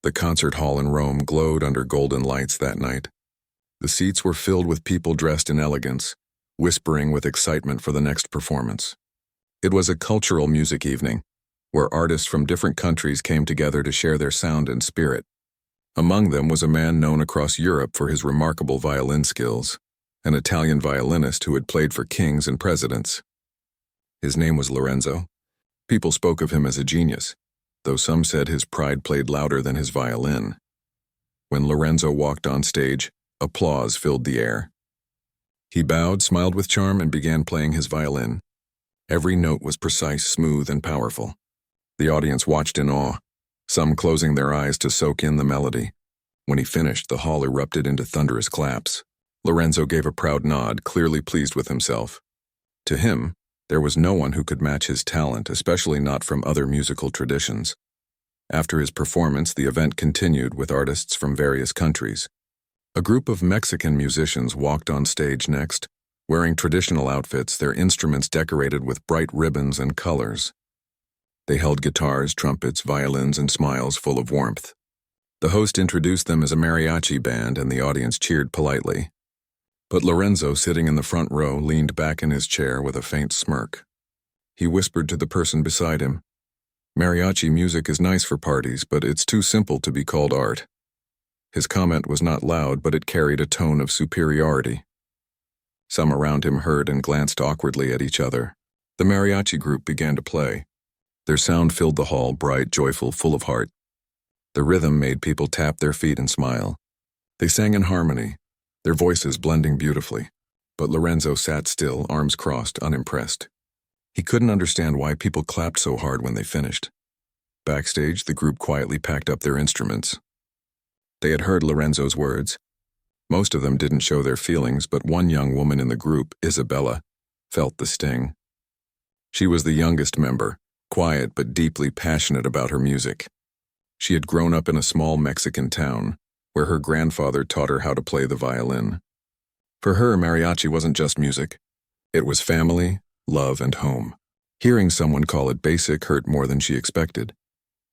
The concert hall in Rome glowed under golden lights that night. The seats were filled with people dressed in elegance, whispering with excitement for the next performance. It was a cultural music evening, where artists from different countries came together to share their sound and spirit. Among them was a man known across Europe for his remarkable violin skills, an Italian violinist who had played for kings and presidents. His name was Lorenzo. People spoke of him as a genius, though some said his pride played louder than his violin. When Lorenzo walked on stage, applause filled the air. He bowed, smiled with charm, and began playing his violin. Every note was precise, smooth, and powerful. The audience watched in awe, some closing their eyes to soak in the melody. When he finished, the hall erupted into thunderous claps. Lorenzo gave a proud nod, clearly pleased with himself. To him, there was no one who could match his talent, especially not from other musical traditions. After his performance, the event continued with artists from various countries. A group of Mexican musicians walked on stage next, wearing traditional outfits, their instruments decorated with bright ribbons and colors. They held guitars, trumpets, violins, and smiles full of warmth. The host introduced them as a mariachi band, and the audience cheered politely. But Lorenzo, sitting in the front row, leaned back in his chair with a faint smirk. He whispered to the person beside him, "Mariachi music is nice for parties, but it's too simple to be called art." His comment was not loud, but it carried a tone of superiority. Some around him heard and glanced awkwardly at each other. The mariachi group began to play. Their sound filled the hall, bright, joyful, full of heart. The rhythm made people tap their feet and smile. They sang in harmony, their voices blending beautifully. But Lorenzo sat still, arms crossed, unimpressed. He couldn't understand why people clapped so hard when they finished. Backstage, the group quietly packed up their instruments. They had heard Lorenzo's words. Most of them didn't show their feelings, but one young woman in the group, Isabella, felt the sting. She was the youngest member, quiet but deeply passionate about her music. She had grown up in a small Mexican town, where her grandfather taught her how to play the violin. For her, mariachi wasn't just music. It was family, love, and home. Hearing someone call it basic hurt more than she expected.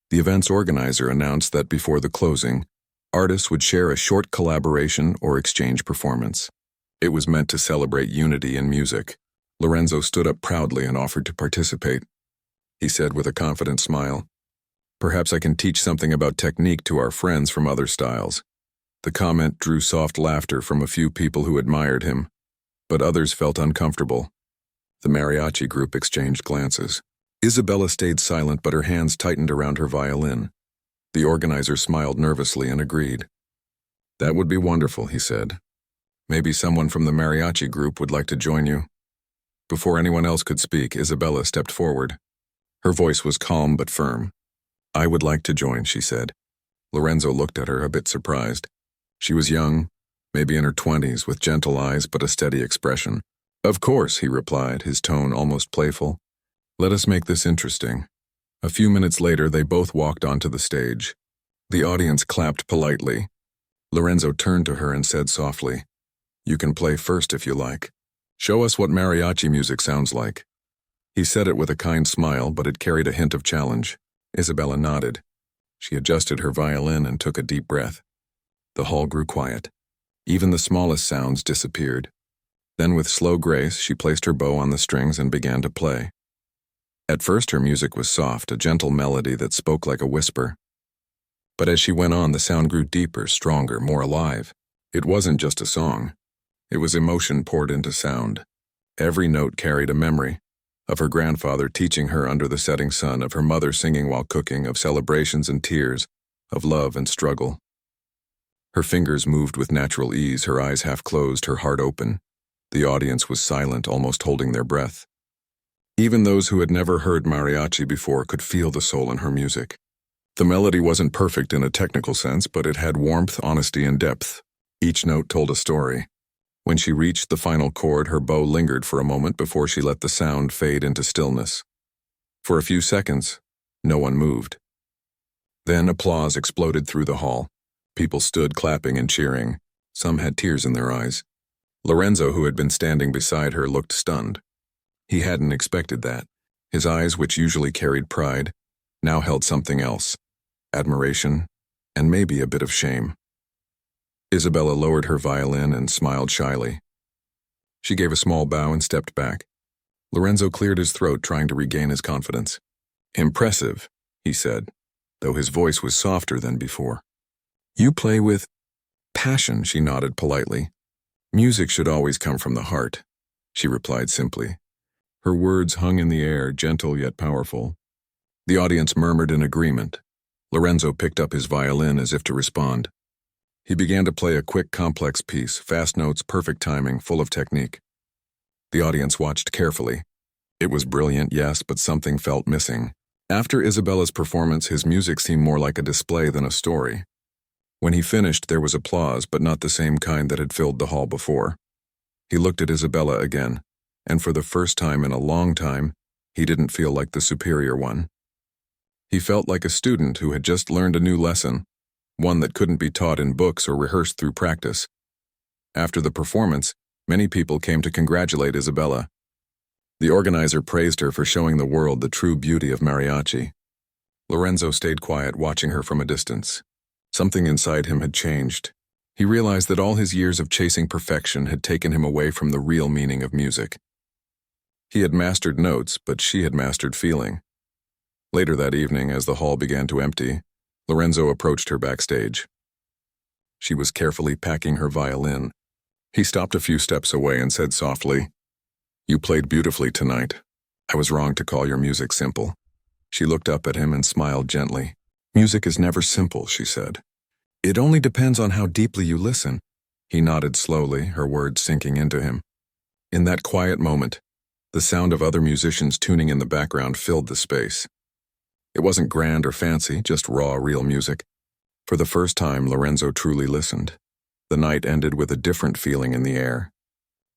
The event's organizer announced that before the closing, artists would share a short collaboration or exchange performance. It was meant to celebrate unity in music. Lorenzo stood up proudly and offered to participate. He said with a confident smile, "Perhaps I can teach something about technique to our friends from other styles." The comment drew soft laughter from a few people who admired him, but others felt uncomfortable. The mariachi group exchanged glances. Isabella stayed silent, but her hands tightened around her violin. The organizer smiled nervously and agreed. "That would be wonderful," he said. "Maybe someone from the mariachi group would like to join you." Before anyone else could speak, Isabella stepped forward. Her voice was calm but firm. "I would like to join," she said. Lorenzo looked at her, a bit surprised. She was young, maybe in her 20s, with gentle eyes but a steady expression. "Of course," he replied, his tone almost playful. "Let us make this interesting." A few minutes later, they both walked onto the stage. The audience clapped politely. Lorenzo turned to her and said softly, "You can play first if you like. Show us what mariachi music sounds like." He said it with a kind smile, but it carried a hint of challenge. Isabella nodded. She adjusted her violin and took a deep breath. The hall grew quiet. Even the smallest sounds disappeared. Then with slow grace, she placed her bow on the strings and began to play. At first her music was soft, a gentle melody that spoke like a whisper. But as she went on, the sound grew deeper, stronger, more alive. It wasn't just a song. It was emotion poured into sound. Every note carried a memory. Of her grandfather teaching her under the setting sun, of her mother singing while cooking, of celebrations and tears, of love and struggle. Her fingers moved with natural ease, her eyes half closed, her heart open. The audience was silent, almost holding their breath. Even those who had never heard mariachi before could feel the soul in her music. The melody wasn't perfect in a technical sense, but it had warmth, honesty, and depth. Each note told a story. When she reached the final chord, her bow lingered for a moment before she let the sound fade into stillness. For a few seconds, no one moved. Then applause exploded through the hall. People stood clapping and cheering. Some had tears in their eyes. Lorenzo, who had been standing beside her, looked stunned. He hadn't expected that. His eyes, which usually carried pride, now held something else: admiration and maybe a bit of shame. Isabella lowered her violin and smiled shyly. She gave a small bow and stepped back. Lorenzo cleared his throat, trying to regain his confidence. "Impressive," he said, though his voice was softer than before. "You play with passion," she nodded politely. "Music should always come from the heart," she replied simply. Her words hung in the air, gentle yet powerful. The audience murmured in agreement. Lorenzo picked up his violin as if to respond. He began to play a quick, complex piece, fast notes, perfect timing, full of technique. The audience watched carefully. It was brilliant, yes, but something felt missing. After Isabella's performance, his music seemed more like a display than a story. When he finished, there was applause, but not the same kind that had filled the hall before. He looked at Isabella again, and for the first time in a long time, he didn't feel like the superior one. He felt like a student who had just learned a new lesson, one that couldn't be taught in books or rehearsed through practice. After the performance, many people came to congratulate Isabella. The organizer praised her for showing the world the true beauty of mariachi. Lorenzo stayed quiet, watching her from a distance. Something inside him had changed. He realized that all his years of chasing perfection had taken him away from the real meaning of music. He had mastered notes, but she had mastered feeling. Later that evening, as the hall began to empty, Lorenzo approached her backstage. She was carefully packing her violin. He stopped a few steps away and said softly, "You played beautifully tonight. I was wrong to call your music simple." She looked up at him and smiled gently. "Music is never simple," she said. "It only depends on how deeply you listen." He nodded slowly, her words sinking into him. In that quiet moment, the sound of other musicians tuning in the background filled the space. It wasn't grand or fancy, just raw, real music. For the first time, Lorenzo truly listened. The night ended with a different feeling in the air.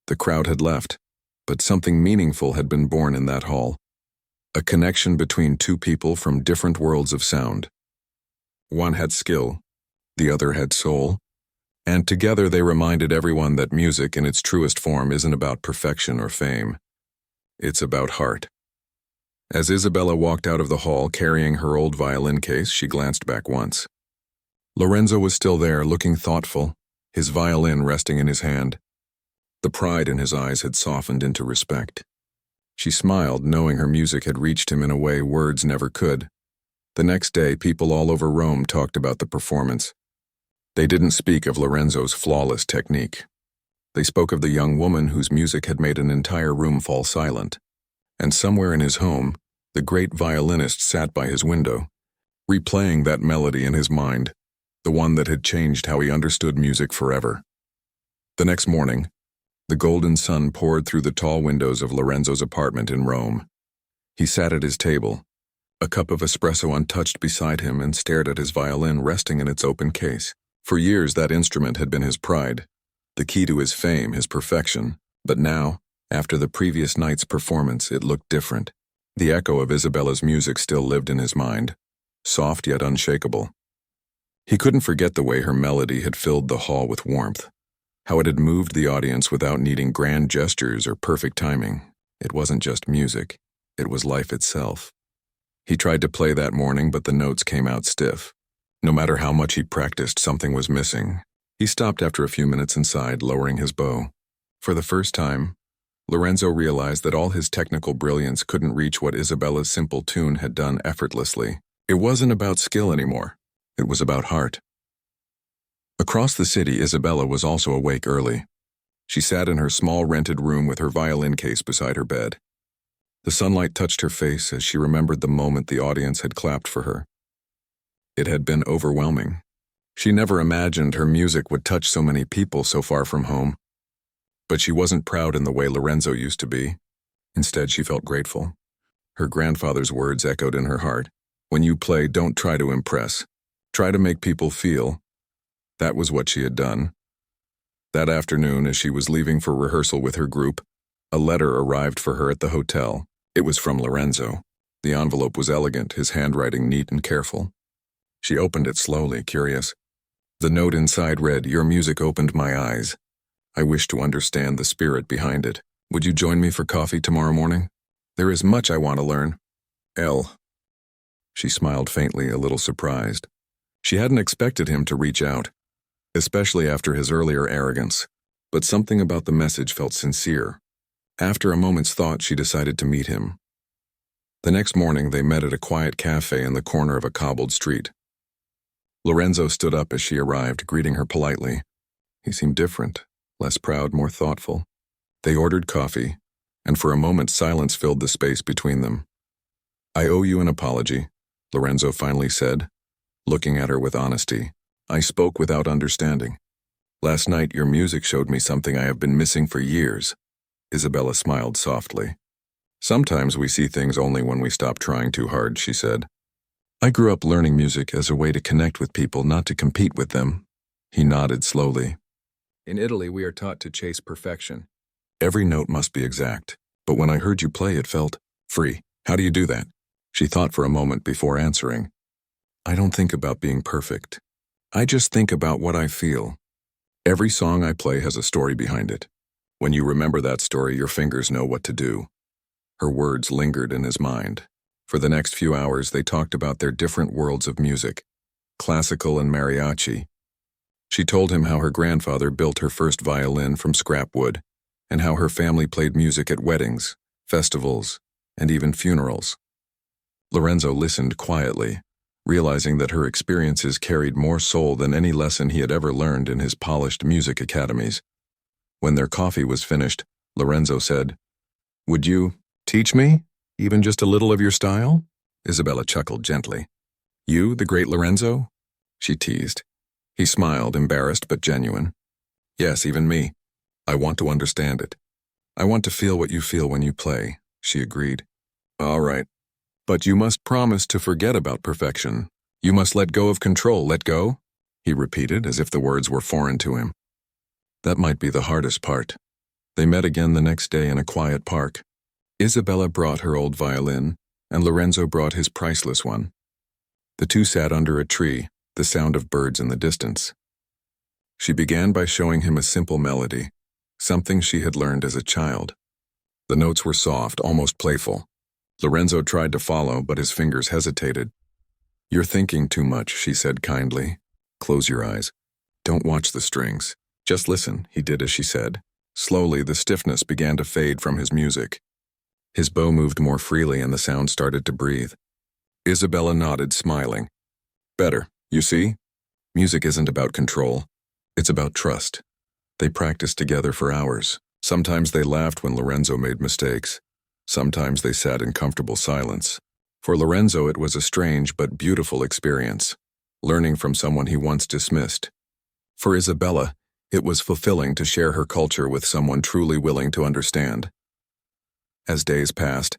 The crowd had left, but something meaningful had been born in that hall. A connection between two people from different worlds of sound. One had skill, the other had soul, and together they reminded everyone that music in its truest form isn't about perfection or fame. It's about heart. As Isabella walked out of the hall carrying her old violin case, she glanced back once. Lorenzo was still there, looking thoughtful, his violin resting in his hand. The pride in his eyes had softened into respect. She smiled, knowing her music had reached him in a way words never could. The next day, people all over Rome talked about the performance. They didn't speak of Lorenzo's flawless technique. They spoke of the young woman whose music had made an entire room fall silent. And somewhere in his home, the great violinist sat by his window, replaying that melody in his mind, the one that had changed how he understood music forever. The next morning, the golden sun poured through the tall windows of Lorenzo's apartment in Rome. He sat at his table, a cup of espresso untouched beside him, and stared at his violin resting in its open case. For years, that instrument had been his pride, the key to his fame, his perfection. But now, after the previous night's performance, it looked different. The echo of Isabella's music still lived in his mind, soft yet unshakable. He couldn't forget the way her melody had filled the hall with warmth, how it had moved the audience without needing grand gestures or perfect timing. It wasn't just music, it was life itself. He tried to play that morning, but the notes came out stiff. No matter how much he practiced, something was missing. He stopped after a few minutes and sighed, lowering his bow. For the first time, Lorenzo realized that all his technical brilliance couldn't reach what Isabella's simple tune had done effortlessly. It wasn't about skill anymore. It was about heart. Across the city, Isabella was also awake early. She sat in her small rented room with her violin case beside her bed. The sunlight touched her face as she remembered the moment the audience had clapped for her. It had been overwhelming. She never imagined her music would touch so many people so far from home. But she wasn't proud in the way Lorenzo used to be. Instead, she felt grateful. Her grandfather's words echoed in her heart. When you play, don't try to impress. Try to make people feel. That was what she had done. That afternoon, as she was leaving for rehearsal with her group, a letter arrived for her at the hotel. It was from Lorenzo. The envelope was elegant, his handwriting neat and careful. She opened it slowly, curious. The note inside read, "Your music opened my eyes. I wish to understand the spirit behind it. Would you join me for coffee tomorrow morning? There is much I want to learn. L." She smiled faintly, a little surprised. She hadn't expected him to reach out, especially after his earlier arrogance, but something about the message felt sincere. After a moment's thought, she decided to meet him. The next morning, they met at a quiet cafe in the corner of a cobbled street. Lorenzo stood up as she arrived, greeting her politely. He seemed different, less proud, more thoughtful. They ordered coffee, and for a moment silence filled the space between them. "I owe you an apology," Lorenzo finally said, looking at her with honesty. "I spoke without understanding. Last night your music showed me something I have been missing for years." Isabella smiled softly. "Sometimes we see things only when we stop trying too hard," she said. "I grew up learning music as a way to connect with people, not to compete with them." He nodded slowly. "In Italy, we are taught to chase perfection. Every note must be exact, but when I heard you play, it felt free. How do you do that?" She thought for a moment before answering. "I don't think about being perfect. I just think about what I feel. Every song I play has a story behind it. When you remember that story, your fingers know what to do." Her words lingered in his mind. For the next few hours, they talked about their different worlds of music, classical and mariachi. She told him how her grandfather built her first violin from scrap wood, and how her family played music at weddings, festivals, and even funerals. Lorenzo listened quietly, realizing that her experiences carried more soul than any lesson he had ever learned in his polished music academies. When their coffee was finished, Lorenzo said, "Would you teach me, even just a little of your style?" Isabella chuckled gently. "You, the great Lorenzo?" she teased. He smiled, embarrassed but genuine. "Yes, even me. I want to understand it. I want to feel what you feel when you play," she agreed. "All right. But you must promise to forget about perfection. You must let go of control. Let go?" he repeated, as if the words were foreign to him. That might be the hardest part. They met again the next day in a quiet park. Isabella brought her old violin, and Lorenzo brought his priceless one. The two sat under a tree, the sound of birds in the distance. She began by showing him a simple melody, something she had learned as a child. The notes were soft, almost playful. Lorenzo tried to follow, but his fingers hesitated. "You're thinking too much," she said kindly. "Close your eyes. Don't watch the strings. Just listen." He did as she said. Slowly, the stiffness began to fade from his music. His bow moved more freely and the sound started to breathe. Isabella nodded, smiling. "Better, you see? Music isn't about control. It's about trust." They practiced together for hours. Sometimes they laughed when Lorenzo made mistakes. Sometimes they sat in comfortable silence. For Lorenzo, it was a strange but beautiful experience, learning from someone he once dismissed. For Isabella, it was fulfilling to share her culture with someone truly willing to understand. As days passed,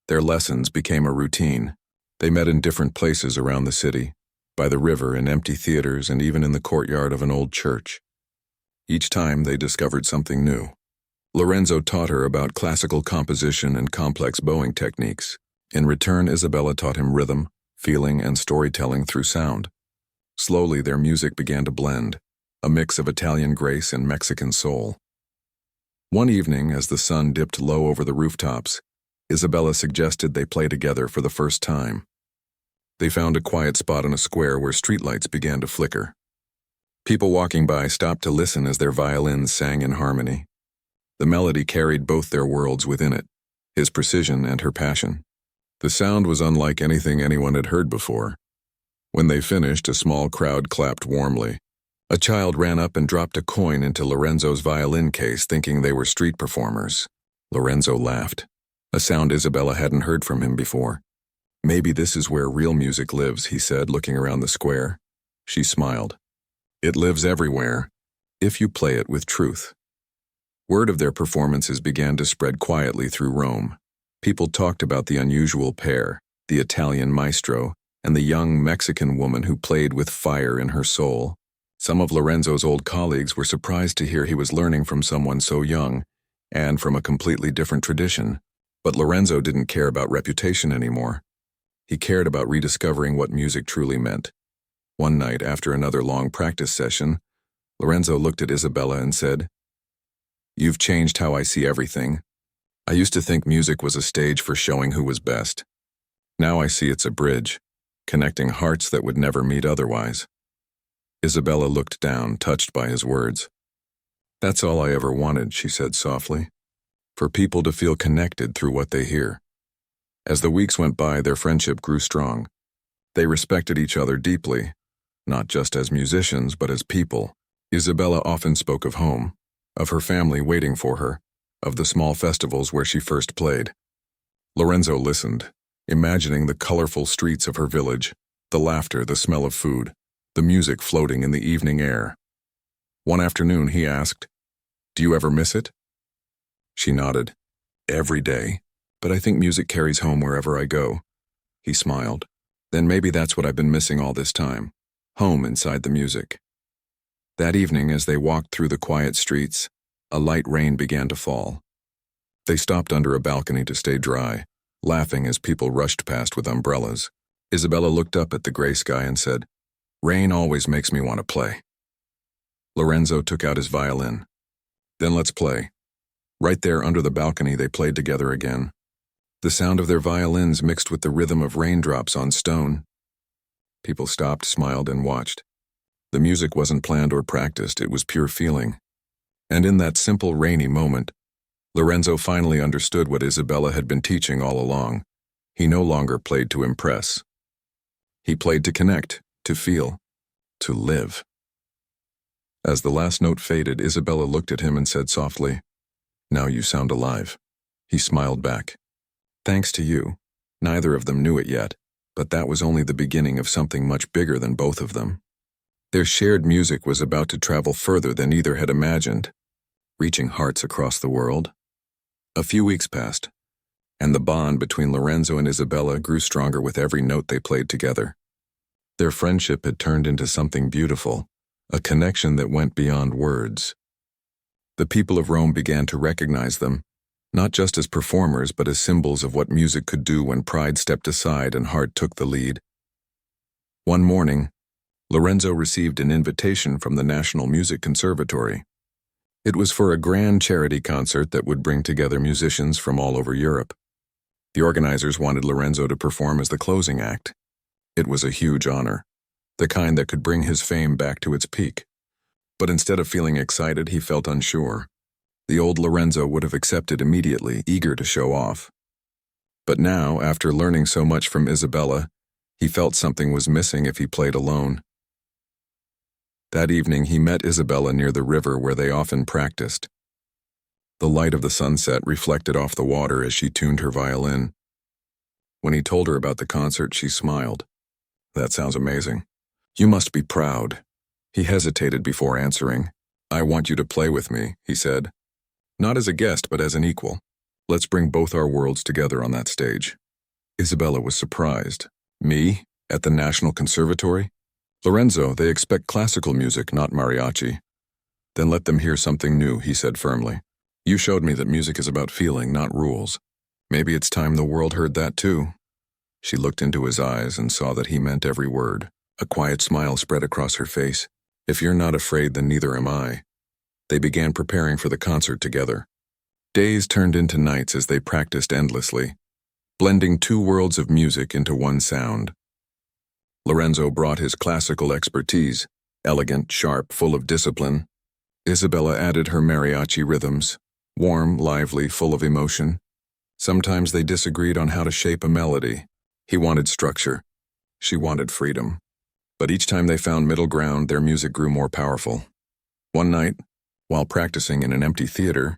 their lessons became a routine. They met in different places around the city, by the river, in empty theaters, and even in the courtyard of an old church. Each time they discovered something new. Lorenzo taught her about classical composition and complex bowing techniques. In return, Isabella taught him rhythm, feeling, and storytelling through sound. Slowly, their music began to blend, a mix of Italian grace and Mexican soul. One evening, as the sun dipped low over the rooftops, Isabella suggested they play together for the first time. They found a quiet spot in a square where streetlights began to flicker. People walking by stopped to listen as their violins sang in harmony. The melody carried both their worlds within it, his precision and her passion. The sound was unlike anything anyone had heard before. When they finished, a small crowd clapped warmly. A child ran up and dropped a coin into Lorenzo's violin case, thinking they were street performers. Lorenzo laughed, a sound Isabella hadn't heard from him before. "Maybe this is where real music lives," he said, looking around the square. She smiled. "It lives everywhere, if you play it with truth." Word of their performances began to spread quietly through Rome. People talked about the unusual pair, the Italian maestro, and the young Mexican woman who played with fire in her soul. Some of Lorenzo's old colleagues were surprised to hear he was learning from someone so young, and from a completely different tradition. But Lorenzo didn't care about reputation anymore. He cared about rediscovering what music truly meant. One night, after another long practice session, Lorenzo looked at Isabella and said, "You've changed how I see everything. I used to think music was a stage for showing who was best. Now I see it's a bridge. connecting hearts that would never meet otherwise. Isabella looked down, touched by his words. "That's all I ever wanted," she said softly, "for people to feel connected through what they hear." As the weeks went by, their friendship grew strong. They respected each other deeply, not just as musicians, but as people. Isabella often spoke of home, of her family waiting for her, of the small festivals where she first played. Lorenzo listened, imagining the colorful streets of her village, the laughter, the smell of food, the music floating in the evening air. One afternoon he asked, "Do you ever miss it?" She nodded. "Every day, but I think music carries home wherever I go." He smiled. "Then maybe that's what I've been missing all this time, home inside the music." That evening, as they walked through the quiet streets, a light rain began to fall. They stopped under a balcony to stay dry, laughing as people rushed past with umbrellas. Isabella looked up at the gray sky and said, "Rain always makes me want to play." Lorenzo took out his violin. "Then let's play." Right there under the balcony they played together again. The sound of their violins mixed with the rhythm of raindrops on stone. People stopped, smiled, and watched. The music wasn't planned or practiced, it was pure feeling. And in that simple rainy moment, Lorenzo finally understood what Isabella had been teaching all along. He no longer played to impress. He played to connect, to feel, to live. As the last note faded, Isabella looked at him and said softly, "Now you sound alive." He smiled back. "Thanks to you." Neither of them knew it yet, but that was only the beginning of something much bigger than both of them. Their shared music was about to travel further than either had imagined, reaching hearts across the world. A few weeks passed, and the bond between Lorenzo and Isabella grew stronger with every note they played together. Their friendship had turned into something beautiful, a connection that went beyond words. The people of Rome began to recognize them, not just as performers but as symbols of what music could do when pride stepped aside and heart took the lead. One morning, Lorenzo received an invitation from the National Music Conservatory. It was for a grand charity concert that would bring together musicians from all over Europe. The organizers wanted Lorenzo to perform as the closing act. It was a huge honor, the kind that could bring his fame back to its peak. But instead of feeling excited, he felt unsure. The old Lorenzo would have accepted immediately, eager to show off. But now, after learning so much from Isabella, he felt something was missing if he played alone. That evening, he met Isabella near the river where they often practiced. The light of the sunset reflected off the water as she tuned her violin. When he told her about the concert, she smiled. "That sounds amazing. You must be proud." He hesitated before answering. "I want you to play with me," he said. "Not as a guest, but as an equal. Let's bring both our worlds together on that stage." Isabella was surprised. "Me? At the National Conservatory?" "Lorenzo, they expect classical music, not mariachi." "Then let them hear something new," he said firmly. "You showed me that music is about feeling, not rules. Maybe it's time the world heard that too." She looked into his eyes and saw that he meant every word. A quiet smile spread across her face. "If you're not afraid, then neither am I." They began preparing for the concert together. Days turned into nights as they practiced endlessly, blending two worlds of music into one sound. Lorenzo brought his classical expertise, elegant, sharp, full of discipline. Isabella added her mariachi rhythms, warm, lively, full of emotion. Sometimes they disagreed on how to shape a melody. He wanted structure. She wanted freedom. But each time they found middle ground, their music grew more powerful. One night, while practicing in an empty theater,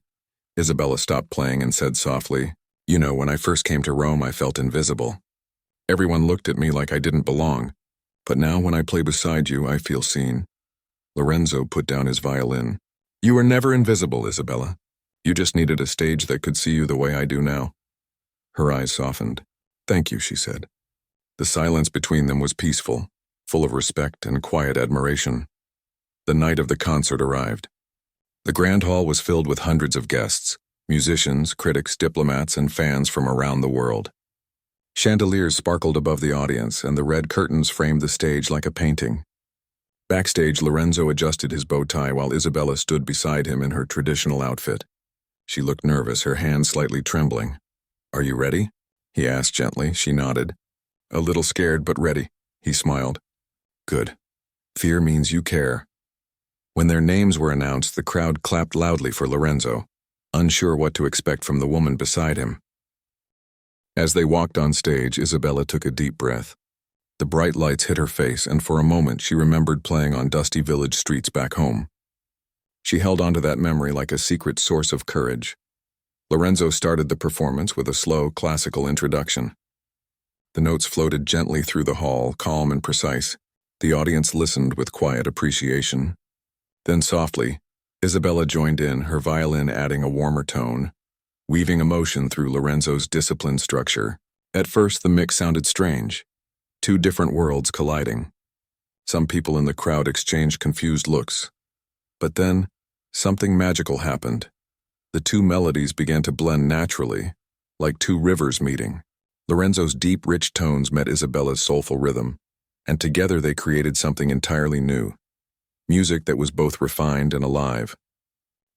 Isabella stopped playing and said softly, "You know, when I first came to Rome, I felt invisible. Everyone looked at me like I didn't belong. But now when I play beside you, I feel seen." Lorenzo put down his violin. "You were never invisible, Isabella. You just needed a stage that could see you the way I do now." Her eyes softened. "Thank you," she said. The silence between them was peaceful, full of respect and quiet admiration. The night of the concert arrived. The grand hall was filled with hundreds of guests, musicians, critics, diplomats, and fans from around the world. Chandeliers sparkled above the audience, and the red curtains framed the stage like a painting. Backstage, Lorenzo adjusted his bow tie while Isabella stood beside him in her traditional outfit. She looked nervous, her hands slightly trembling. "Are you ready?" he asked gently. She nodded. "A little scared, but ready." He smiled. Good. Fear means you care. When their names were announced, the crowd clapped loudly for Lorenzo, unsure what to expect from the woman beside him. As they walked on stage, Isabella took a deep breath. The bright lights hit her face, and for a moment she remembered playing on dusty village streets back home. She held onto that memory like a secret source of courage. Lorenzo started the performance with a slow, classical introduction. The notes floated gently through the hall, calm and precise. The audience listened with quiet appreciation. Then softly, Isabella joined in, her violin adding a warmer tone, weaving emotion through Lorenzo's disciplined structure. At first, the mix sounded strange. Two different worlds colliding. Some people in the crowd exchanged confused looks. But then, something magical happened. The two melodies began to blend naturally, like two rivers meeting. Lorenzo's deep, rich tones met Isabella's soulful rhythm, and together they created something entirely new. Music that was both refined and alive.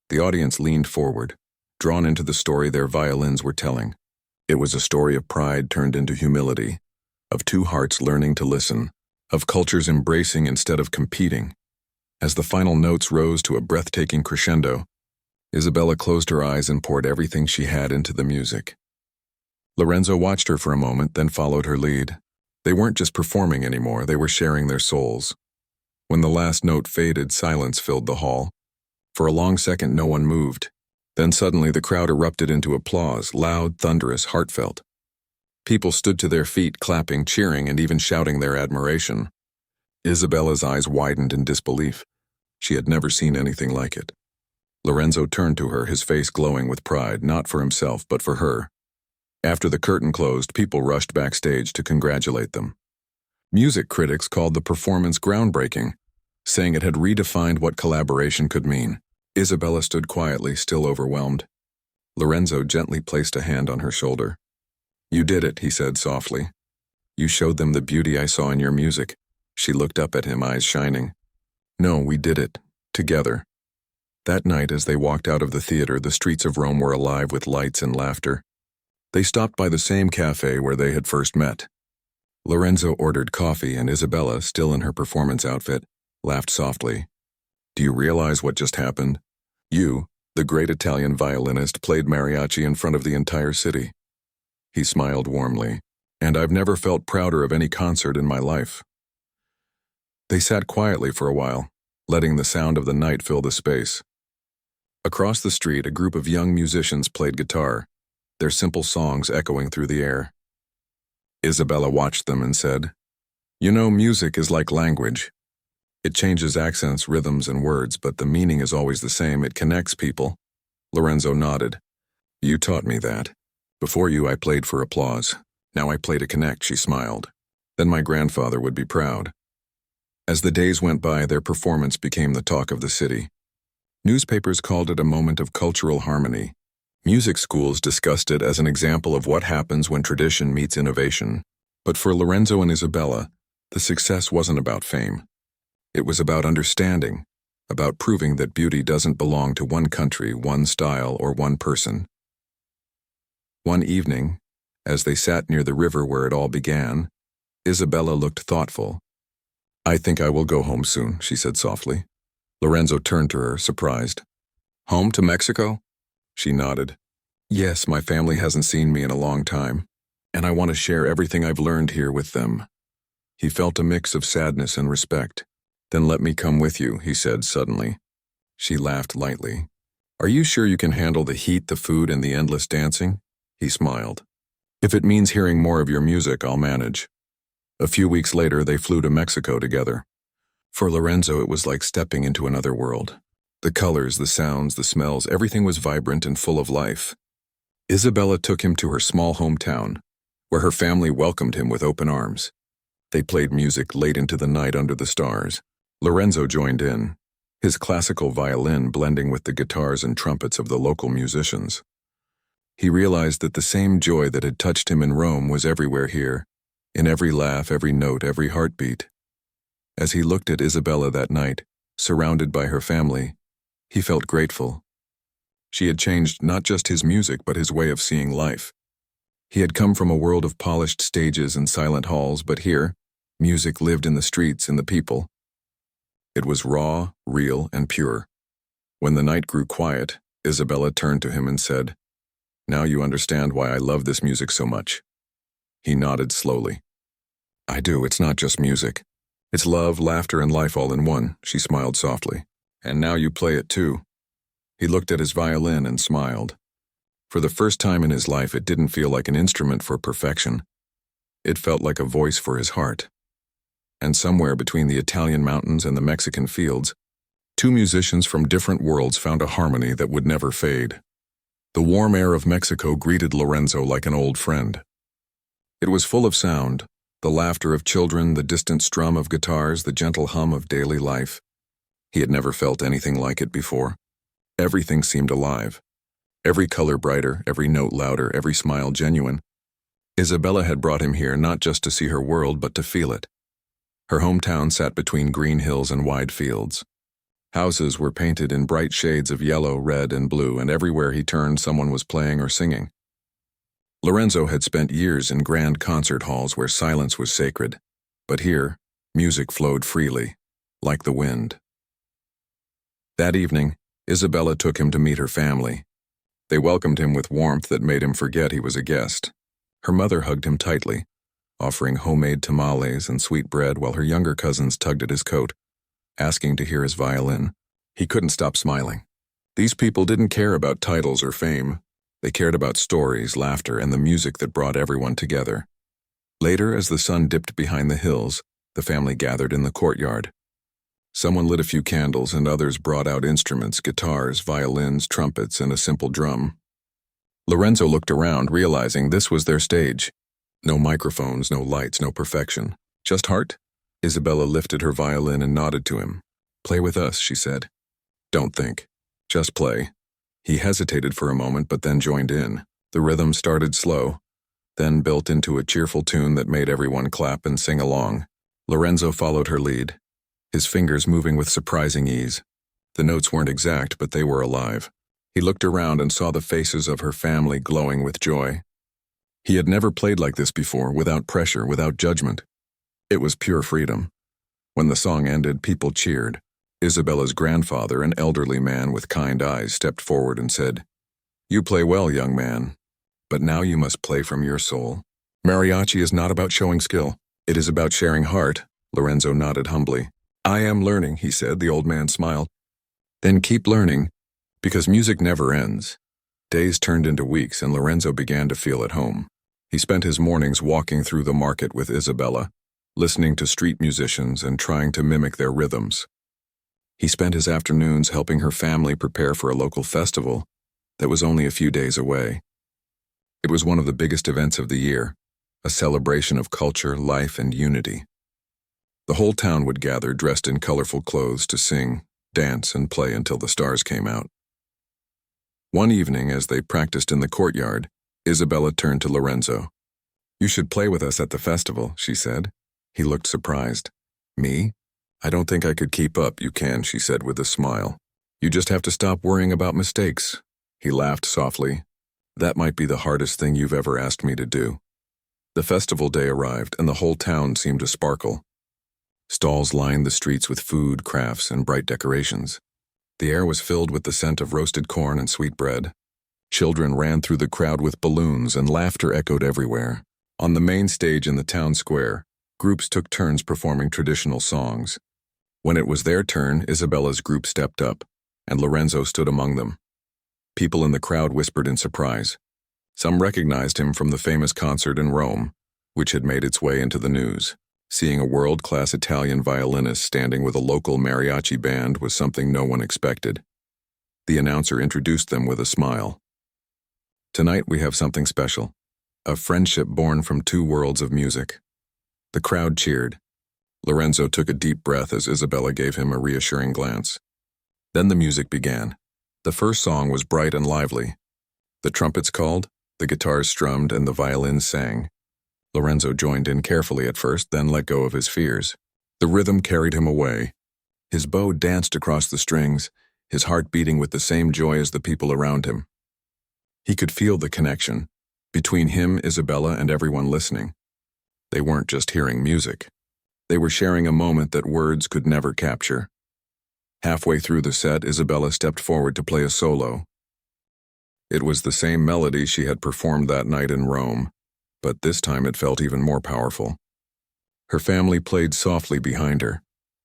The audience leaned forward, drawn into the story their violins were telling. It was a story of pride turned into humility, of two hearts learning to listen, of cultures embracing instead of competing. As the final notes rose to a breathtaking crescendo, Isabella closed her eyes and poured everything she had into the music. Lorenzo watched her for a moment, then followed her lead. They weren't just performing anymore, they were sharing their souls. When the last note faded, silence filled the hall. For a long second, no one moved. Then suddenly the crowd erupted into applause, loud, thunderous, heartfelt. People stood to their feet, clapping, cheering, and even shouting their admiration. Isabella's eyes widened in disbelief. She had never seen anything like it. Lorenzo turned to her, his face glowing with pride, not for himself, but for her. After the curtain closed, people rushed backstage to congratulate them. Music critics called the performance groundbreaking, saying it had redefined what collaboration could mean. Isabella stood quietly, still overwhelmed. Lorenzo gently placed a hand on her shoulder. You did it, he said softly. You showed them the beauty I saw in your music. She looked up at him, eyes shining. No, we did it. Together. That night, as they walked out of the theater, the streets of Rome were alive with lights and laughter. They stopped by the same cafe where they had first met. Lorenzo ordered coffee, and Isabella, still in her performance outfit, laughed softly. Do you realize what just happened? You, the great Italian violinist, played Mariachi in front of the entire city. He smiled warmly. And I've never felt prouder of any concert in my life. They sat quietly for a while, letting the sound of the night fill the space. Across the street, a group of young musicians played guitar, their simple songs echoing through the air. Isabella watched them and said, You know, music is like language. It changes accents, rhythms, and words, but the meaning is always the same. It connects people. Lorenzo nodded. You taught me that. Before you, I played for applause. Now I play to connect, she smiled. Then my grandfather would be proud. As the days went by, their performance became the talk of the city. Newspapers called it a moment of cultural harmony. Music schools discussed it as an example of what happens when tradition meets innovation. But for Lorenzo and Isabella, the success wasn't about fame. It was about understanding, about proving that beauty doesn't belong to one country, one style, or one person. One evening, as they sat near the river where it all began, Isabella looked thoughtful. I think I will go home soon, she said softly. Lorenzo turned to her, surprised. Home to Mexico? She nodded. Yes, my family hasn't seen me in a long time, and I want to share everything I've learned here with them. He felt a mix of sadness and respect. Then let me come with you, he said suddenly. She laughed lightly. Are you sure you can handle the heat, the food, and the endless dancing? He smiled. If it means hearing more of your music, I'll manage. A few weeks later, they flew to Mexico together. For Lorenzo, it was like stepping into another world. The colors, the sounds, the smells, everything was vibrant and full of life. Isabella took him to her small hometown, where her family welcomed him with open arms. They played music late into the night under the stars. Lorenzo joined in, his classical violin blending with the guitars and trumpets of the local musicians. He realized that the same joy that had touched him in Rome was everywhere here, in every laugh, every note, every heartbeat. As he looked at Isabella that night, surrounded by her family, he felt grateful. She had changed not just his music, but his way of seeing life. He had come from a world of polished stages and silent halls, but here, Music lived in the streets, in the people. It was raw, real, and pure. When the night grew quiet, Isabella turned to him and said, "Now you understand why I love this music so much." He nodded slowly. "I do, it's not just music. It's love, laughter, and life all in one," she smiled softly. "And now you play it too." He looked at his violin and smiled. For the first time in his life, it didn't feel like an instrument for perfection. It felt like a voice for his heart. And somewhere between the Italian mountains and the Mexican fields, two musicians from different worlds found a harmony that would never fade. The warm air of Mexico greeted Lorenzo like an old friend. It was full of sound, the laughter of children, the distant strum of guitars, the gentle hum of daily life. He had never felt anything like it before. Everything seemed alive. Every color brighter, every note louder, every smile genuine. Isabella had brought him here not just to see her world, but to feel it. Her hometown sat between green hills and wide fields. Houses were painted in bright shades of yellow, red, and blue, and everywhere he turned someone was playing or singing. Lorenzo had spent years in grand concert halls where silence was sacred, but here, music flowed freely, like the wind. That evening, Isabella took him to meet her family. They welcomed him with warmth that made him forget he was a guest. Her mother hugged him tightly, offering homemade tamales and sweet bread while her younger cousins tugged at his coat, asking to hear his violin. He couldn't stop smiling. These people didn't care about titles or fame. They cared about stories, laughter, and the music that brought everyone together. Later, as the sun dipped behind the hills, the family gathered in the courtyard. Someone lit a few candles and others brought out instruments, guitars, violins, trumpets, and a simple drum. Lorenzo looked around, realizing this was their stage. No microphones, no lights, no perfection. Just heart? Isabella lifted her violin and nodded to him. "Play with us," she said. "Don't think. Just play." He hesitated for a moment, but then joined in. The rhythm started slow, then built into a cheerful tune that made everyone clap and sing along. Lorenzo followed her lead, his fingers moving with surprising ease. The notes weren't exact, but they were alive. He looked around and saw the faces of her family glowing with joy. He had never played like this before, without pressure, without judgment. It was pure freedom. When the song ended, people cheered. Isabella's grandfather, an elderly man with kind eyes, stepped forward and said, "You play well, young man, but now you must play from your soul. Mariachi is not about showing skill. It is about sharing heart." Lorenzo nodded humbly. "I am learning," he said. The old man smiled. "Then keep learning, because music never ends." Days turned into weeks, and Lorenzo began to feel at home. He spent his mornings walking through the market with Isabella, listening to street musicians and trying to mimic their rhythms. He spent his afternoons helping her family prepare for a local festival that was only a few days away. It was one of the biggest events of the year, a celebration of culture, life, and unity. The whole town would gather dressed in colorful clothes to sing, dance, and play until the stars came out. One evening, as they practiced in the courtyard, Isabella turned to Lorenzo. "You should play with us at the festival," she said. He looked surprised. "Me? I don't think I could keep up." "You can," she said with a smile. "You just have to stop worrying about mistakes." He laughed softly. "That might be the hardest thing you've ever asked me to do." The festival day arrived, and the whole town seemed to sparkle. Stalls lined the streets with food, crafts, and bright decorations. The air was filled with the scent of roasted corn and sweet bread. Children ran through the crowd with balloons, and laughter echoed everywhere. On the main stage in the town square, groups took turns performing traditional songs. When it was their turn, Isabella's group stepped up, and Lorenzo stood among them. People in the crowd whispered in surprise. Some recognized him from the famous concert in Rome, which had made its way into the news. Seeing a world-class Italian violinist standing with a local mariachi band was something no one expected. The announcer introduced them with a smile. "Tonight we have something special, a friendship born from two worlds of music." The crowd cheered. Lorenzo took a deep breath as Isabella gave him a reassuring glance. Then the music began. The first song was bright and lively. The trumpets called, the guitars strummed, and the violins sang. Lorenzo joined in carefully at first, then let go of his fears. The rhythm carried him away. His bow danced across the strings, his heart beating with the same joy as the people around him. He could feel the connection between him, Isabella, and everyone listening. They weren't just hearing music. They were sharing a moment that words could never capture. Halfway through the set, Isabella stepped forward to play a solo. It was the same melody she had performed that night in Rome, but this time it felt even more powerful. Her family played softly behind her,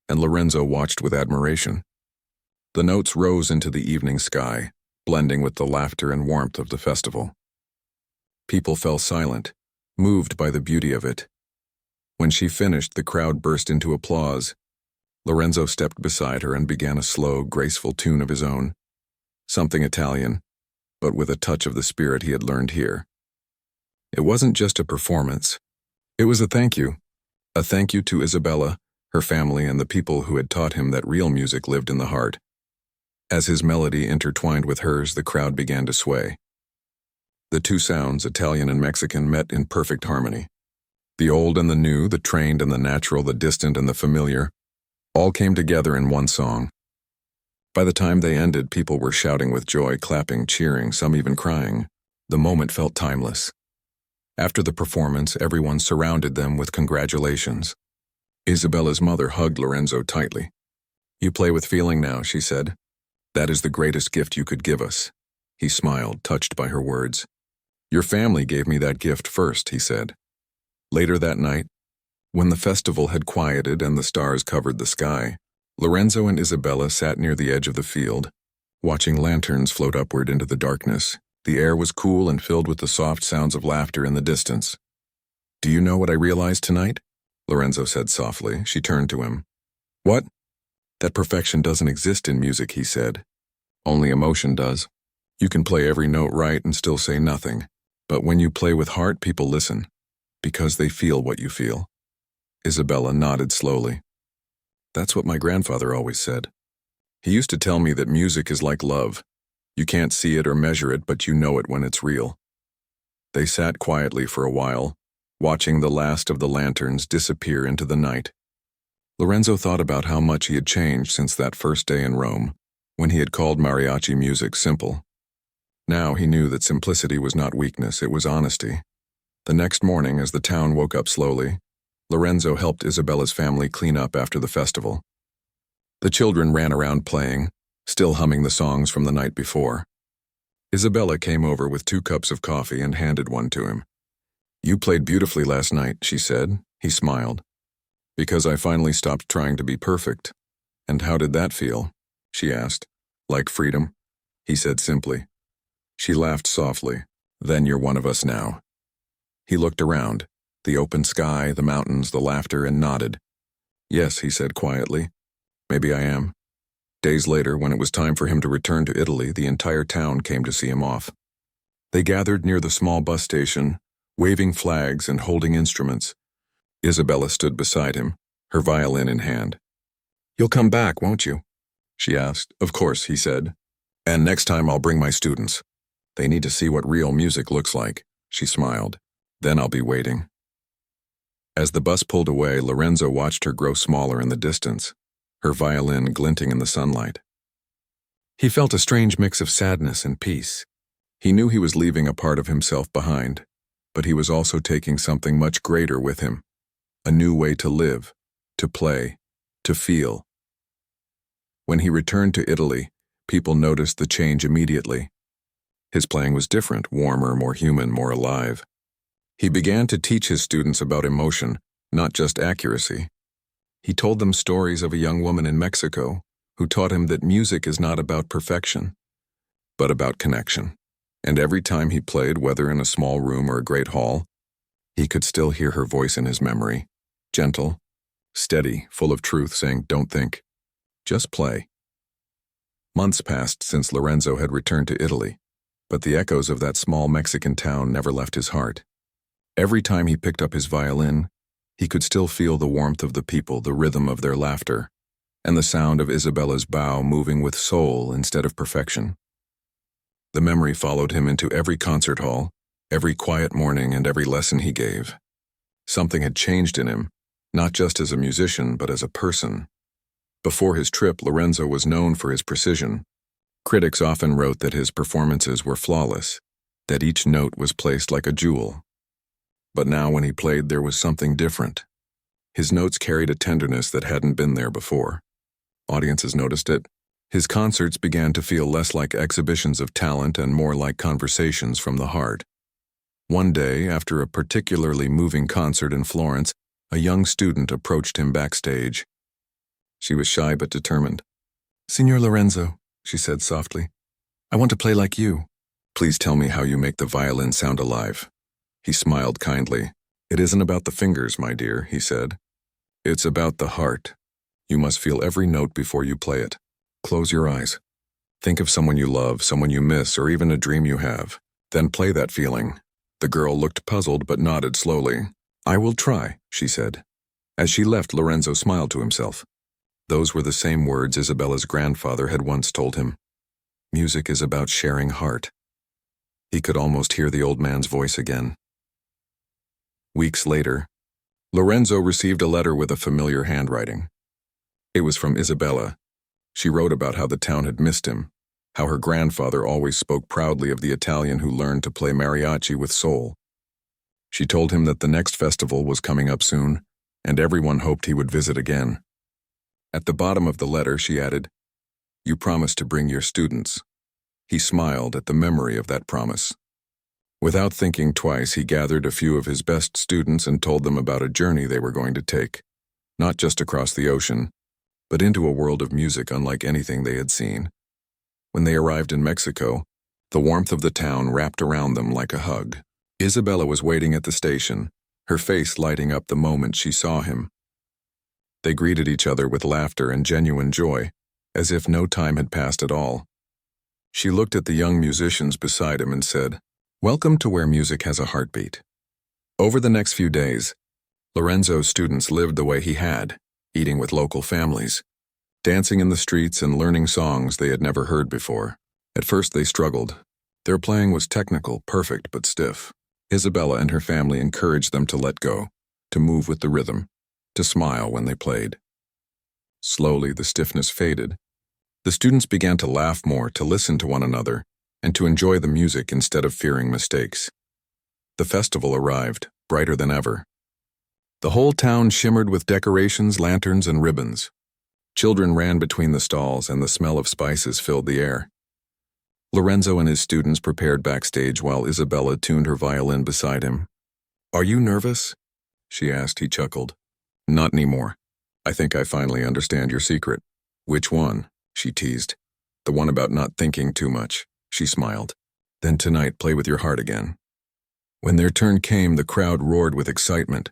and Lorenzo watched with admiration. The notes rose into the evening sky, blending with the laughter and warmth of the festival. People fell silent, moved by the beauty of it. When she finished, the crowd burst into applause. Lorenzo stepped beside her and began a slow, graceful tune of his own. Something Italian, but with a touch of the spirit he had learned here. It wasn't just a performance. It was a thank you. A thank you to Isabella, her family, and the people who had taught him that real music lived in the heart. As his melody intertwined with hers, the crowd began to sway. The two sounds, Italian and Mexican, met in perfect harmony. The old and the new, the trained and the natural, the distant and the familiar, all came together in one song. By the time they ended, people were shouting with joy, clapping, cheering, some even crying. The moment felt timeless. After the performance, everyone surrounded them with congratulations. Isabella's mother hugged Lorenzo tightly. "You play with feeling now," she said. "That is the greatest gift you could give us." He smiled, touched by her words. "Your family gave me that gift first," he said. Later that night, when the festival had quieted and the stars covered the sky, Lorenzo and Isabella sat near the edge of the field, watching lanterns float upward into the darkness. The air was cool and filled with the soft sounds of laughter in the distance. "Do you know what I realized tonight?" Lorenzo said softly. She turned to him. "What?" "That perfection doesn't exist in music," he said. "Only emotion does. You can play every note right and still say nothing. But when you play with heart, people listen, because they feel what you feel." Isabella nodded slowly. "That's what my grandfather always said. He used to tell me that music is like love. You can't see it or measure it, but you know it when it's real." They sat quietly for a while, watching the last of the lanterns disappear into the night. Lorenzo thought about how much he had changed since that first day in Rome, when he had called mariachi music simple. Now he knew that simplicity was not weakness, it was honesty. The next morning, as the town woke up slowly, Lorenzo helped Isabella's family clean up after the festival. The children ran around playing, still humming the songs from the night before. Isabella came over with 2 cups of coffee and handed one to him. "You played beautifully last night," she said. He smiled. "Because I finally stopped trying to be perfect." "And how did that feel?" she asked. "Like freedom," he said simply. She laughed softly. "Then you're one of us now." He looked around, the open sky, the mountains, the laughter, and nodded. "Yes," he said quietly. "Maybe I am." Days later, when it was time for him to return to Italy, the entire town came to see him off. They gathered near the small bus station, waving flags and holding instruments. Isabella stood beside him, her violin in hand. "You'll come back, won't you?" she asked. "Of course," he said. "And next time I'll bring my students. They need to see what real music looks like." She smiled. "Then I'll be waiting." As the bus pulled away, Lorenzo watched her grow smaller in the distance, her violin glinting in the sunlight. He felt a strange mix of sadness and peace. He knew he was leaving a part of himself behind, but he was also taking something much greater with him, a new way to live, to play, to feel. When he returned to Italy, people noticed the change immediately. His playing was different, warmer, more human, more alive. He began to teach his students about emotion, not just accuracy. He told them stories of a young woman in Mexico who taught him that music is not about perfection, but about connection. And every time he played, whether in a small room or a great hall, he could still hear her voice in his memory, gentle, steady, full of truth, saying, "Don't think, just play." Months passed since Lorenzo had returned to Italy, but the echoes of that small Mexican town never left his heart. Every time he picked up his violin, he could still feel the warmth of the people, the rhythm of their laughter, and the sound of Isabella's bow moving with soul instead of perfection. The memory followed him into every concert hall, every quiet morning, and every lesson he gave. Something had changed in him, not just as a musician, but as a person. Before his trip, Lorenzo was known for his precision. Critics often wrote that his performances were flawless, that each note was placed like a jewel. But now when he played, there was something different. His notes carried a tenderness that hadn't been there before. Audiences noticed it. His concerts began to feel less like exhibitions of talent and more like conversations from the heart. One day, after a particularly moving concert in Florence, a young student approached him backstage. She was shy but determined. "Signor Lorenzo," she said softly, "I want to play like you. Please tell me how you make the violin sound alive." He smiled kindly. "It isn't about the fingers, my dear," he said. "It's about the heart. You must feel every note before you play it. Close your eyes. Think of someone you love, someone you miss, or even a dream you have. Then play that feeling." The girl looked puzzled but nodded slowly. "I will try," she said. As she left, Lorenzo smiled to himself. Those were the same words Isabella's grandfather had once told him. Music is about sharing heart. He could almost hear the old man's voice again. Weeks later, Lorenzo received a letter with a familiar handwriting. It was from Isabella. She wrote about how the town had missed him, how her grandfather always spoke proudly of the Italian who learned to play mariachi with soul. She told him that the next festival was coming up soon, and everyone hoped he would visit again. At the bottom of the letter, she added, "You promised to bring your students." He smiled at the memory of that promise. Without thinking twice, he gathered a few of his best students and told them about a journey they were going to take, not just across the ocean, but into a world of music unlike anything they had seen. When they arrived in Mexico, the warmth of the town wrapped around them like a hug. Isabella was waiting at the station, her face lighting up the moment she saw him. They greeted each other with laughter and genuine joy, as if no time had passed at all. She looked at the young musicians beside him and said, "Welcome to where music has a heartbeat." Over the next few days, Lorenzo's students lived the way he had, eating with local families, dancing in the streets and learning songs they had never heard before. At first they struggled. Their playing was technical, perfect, but stiff. Isabella and her family encouraged them to let go, to move with the rhythm, to smile when they played. Slowly the stiffness faded. The students began to laugh more, to listen to one another, and to enjoy the music instead of fearing mistakes. The festival arrived, brighter than ever. The whole town shimmered with decorations, lanterns, and ribbons. Children ran between the stalls, and the smell of spices filled the air. Lorenzo and his students prepared backstage while Isabella tuned her violin beside him. "Are you nervous?" she asked. He chuckled. "Not anymore. I think I finally understand your secret." "Which one?" she teased. "The one about not thinking too much." She smiled. "Then tonight, play with your heart again." When their turn came, the crowd roared with excitement.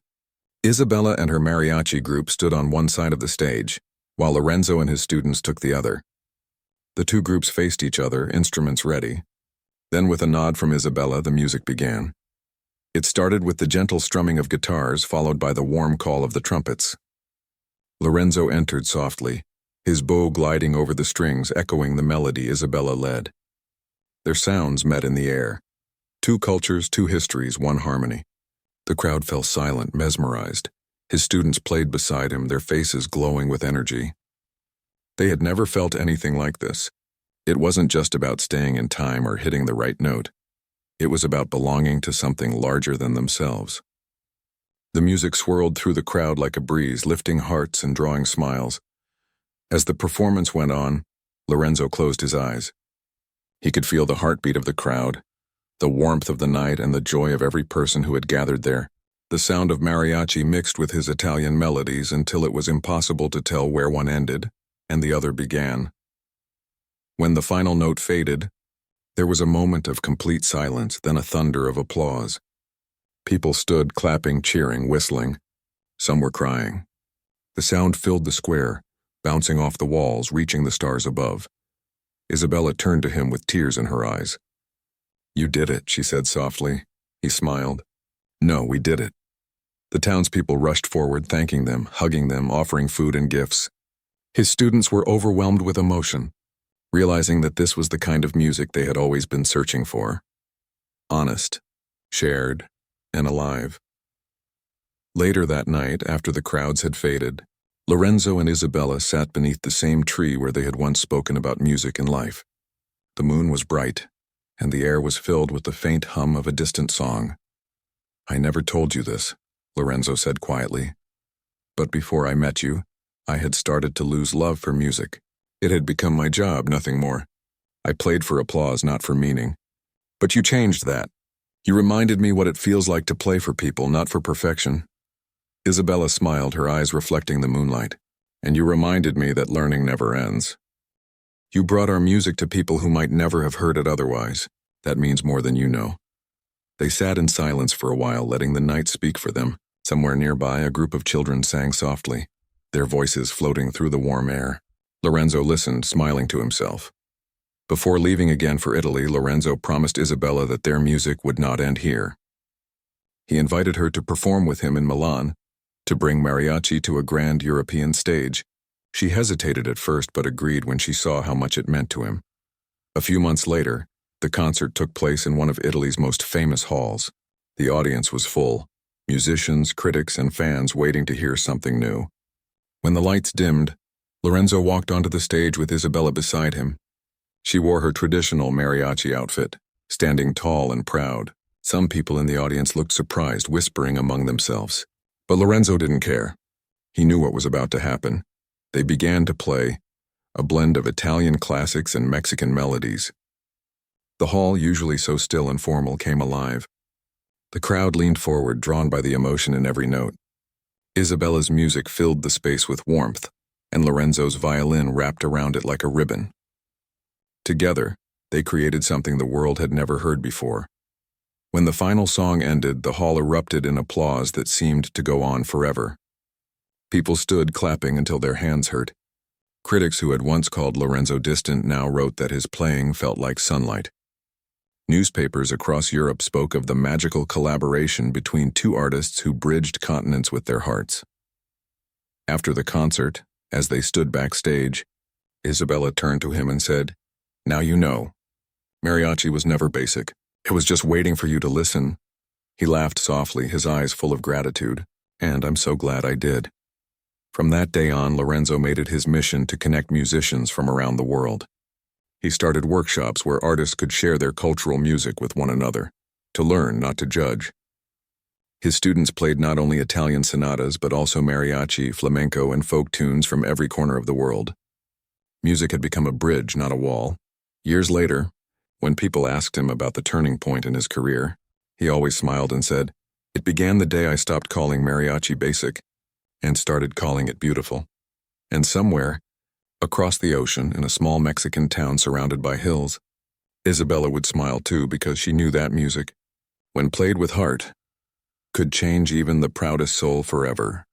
Isabella and her mariachi group stood on one side of the stage, while Lorenzo and his students took the other. The two groups faced each other, instruments ready. Then with a nod from Isabella, the music began. It started with the gentle strumming of guitars, followed by the warm call of the trumpets. Lorenzo entered softly, his bow gliding over the strings, echoing the melody Isabella led. Their sounds met in the air. Two cultures, two histories, one harmony. The crowd fell silent, mesmerized. His students played beside him, their faces glowing with energy. They had never felt anything like this. It wasn't just about staying in time or hitting the right note. It was about belonging to something larger than themselves. The music swirled through the crowd like a breeze, lifting hearts and drawing smiles. As the performance went on, Lorenzo closed his eyes. He could feel the heartbeat of the crowd, the warmth of the night, and the joy of every person who had gathered there. The sound of mariachi mixed with his Italian melodies until it was impossible to tell where one ended and the other began. When the final note faded, there was a moment of complete silence, then a thunder of applause. People stood, clapping, cheering, whistling. Some were crying. The sound filled the square, bouncing off the walls, reaching the stars above. Isabella turned to him with tears in her eyes. "You did it," she said softly. He smiled. "No, we did it." The townspeople rushed forward, thanking them, hugging them, offering food and gifts. His students were overwhelmed with emotion, realizing that this was the kind of music they had always been searching for. Honest, shared, and alive. Later that night, after the crowds had faded, Lorenzo and Isabella sat beneath the same tree where they had once spoken about music and life. The moon was bright, and the air was filled with the faint hum of a distant song. "I never told you this," Lorenzo said quietly, But before I met you, I had started to lose love for music. It had become my job, nothing more. I played for applause, not for meaning. But you changed that. You reminded me what it feels like to play for people, not for perfection. Isabella smiled, her eyes reflecting the moonlight. And you reminded me that learning never ends. You brought our music to people who might never have heard it otherwise. That means more than you know. They sat in silence for a while, letting the night speak for them. Somewhere nearby, a group of children sang softly, their voices floating through the warm air. Lorenzo listened, smiling to himself. Before leaving again for Italy, Lorenzo promised Isabella that their music would not end here. He invited her to perform with him in Milan, to bring Mariachi to a grand European stage. She hesitated at first but agreed when she saw how much it meant to him. A few months later, the concert took place in one of Italy's most famous halls. The audience was full, musicians, critics, and fans waiting to hear something new. When the lights dimmed, Lorenzo walked onto the stage with Isabella beside him. She wore her traditional mariachi outfit, standing tall and proud. Some people in the audience looked surprised, whispering among themselves. But Lorenzo didn't care. He knew what was about to happen. They began to play, a blend of Italian classics and Mexican melodies. The hall, usually so still and formal, came alive. The crowd leaned forward, drawn by the emotion in every note. Isabella's music filled the space with warmth, and Lorenzo's violin wrapped around it like a ribbon. Together, they created something the world had never heard before. When the final song ended, the hall erupted in applause that seemed to go on forever. People stood clapping until their hands hurt. Critics who had once called Lorenzo distant now wrote that his playing felt like sunlight. Newspapers across Europe spoke of the magical collaboration between two artists who bridged continents with their hearts. After the concert, as they stood backstage, Isabella turned to him and said, "Now you know. Mariachi was never basic. It was just waiting for you to listen." He laughed softly, his eyes full of gratitude, and I'm so glad I did. From that day on, Lorenzo made it his mission to connect musicians from around the world. He started workshops where artists could share their cultural music with one another, to learn, not to judge. His students played not only Italian sonatas but also mariachi, flamenco, and folk tunes from every corner of the world. Music had become a bridge, not a wall. Years later, when people asked him about the turning point in his career, he always smiled and said, "It began the day I stopped calling mariachi basic and started calling it beautiful." And somewhere, across the ocean, in a small Mexican town surrounded by hills, Isabella would smile too, because she knew that music, when played with heart, could change even the proudest soul forever.